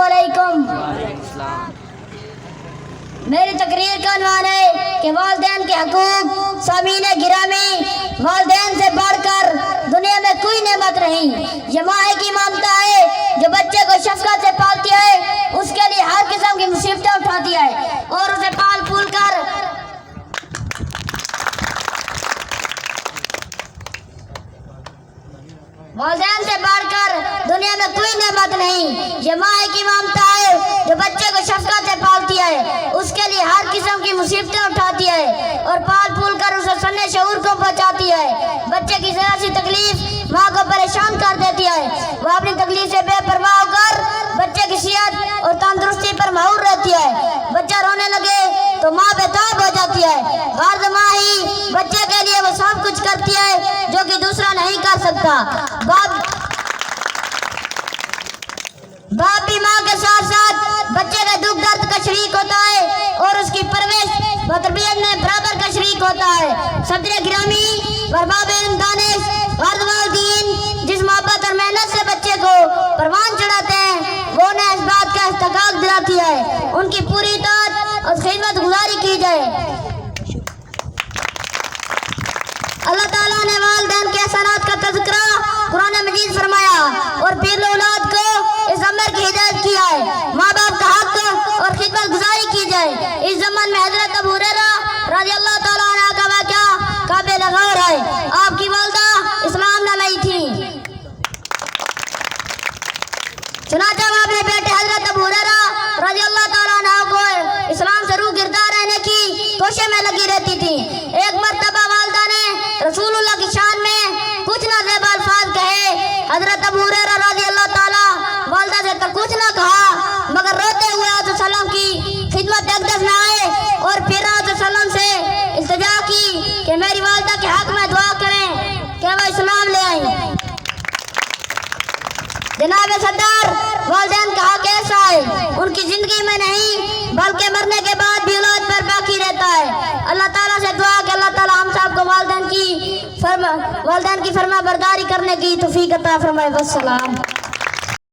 अस्सलामुअलैकुम। मेरी तकरीर का उन्वान है कि वालिदैन के हकूक सामीन गिरामी, वालिदैन से बढ़कर दुनिया में कोई नेमत नहीं। ये माँ की ममता है जो बच्चे को शफकत से पालती है, उसके लिए हर किस्म की मुसीबतें उठाती है और उसे पाल फूल कर वालिदैन से बढ़कर दुनिया में कोई नेमत नहीं। ये माँ की ममता है जो बच्चे को शफकत से पालती है, उसके लिए हर किस्म की मुसीबतें उठाती है और पाल फूल कर उसे सन्ने शऊर को पहुँचाती है। बच्चे की जरा सी तकलीफ माँ को परेशान कर देती है। वह अपनी तकलीफ से बेपरवाह होकर बच्चे की सेहत और तंदुरुस्ती पर माहूर रहती है। बच्चा रोने लगे तो माँ बेताब हो जाती है। हर माँ ही बच्चे के लिए वो सब कुछ करती है जो कि दूसरा नहीं कर सकता। बाप भी माँ के साथ साथ बच्चे के दुख दर्द का शरीक होता है और उसकी परवरिश व तरबियत में बराबर का शरीक होता है। सदर गिरामी बरबाब दानिश वालदीन जिस मोहब्बत और मेहनत से बच्चे को परवान चढ़ाते हैं, वो उन्हें इस बात का इस्तकाक दिलाती है उनकी पूरी इताअत और खिदमत गुजारी की जाए। अल्लाह ताला ने वालिदैन के एहसानात का तज़किरा कुरान मजीद फरमाया और पीर औलाद को इस अमर की हिदायत किया है। माँ बाप का हक और खिदमत गुजारी की जाए। इस ज़मान में हज़रत अबू हुरैरा रज़ियल्लाहु तआला अन्हु का वाक़या काबिल गौर है। आपकी वालिदा इस्लाम न लाई थी, चुनांचे वो अपने बेटे हज़रत अबू हुरैरा रज़ियल्लाहु तआला अन्हु को इस्लाम से रूगिरदा रहने की कोशिश में लगी रहती थी। एक मर्तबा वालिदा ने रसूलुल्लाह की शान में कुछ ना ज़ेब अल्फाज कहे। हज़रत अबू हुरैरा रज़ियल्लाहु तआला वालिदा से तो कुछ ना कहा, मगर रोते हुए आप सल्लम की खिदमत अक़दस में आए और फिर आप सल्लम से इल्तिजा की कि मेरी वालिदा के हक में दुआ करें कि वह इस्लाम ले आई। जनाब सद्दार, वालिदैन का हक ऐसा है, उनकी जिंदगी में नहीं बल्कि मरने के बाद भी औलाद पर बाकी रहता है। अल्लाह ताला से दुआ कि अल्लाह ताला हम सब को वालिदैन की फरमा बरदारी करने की तौफीक अता फरमाए। वस्सलाम।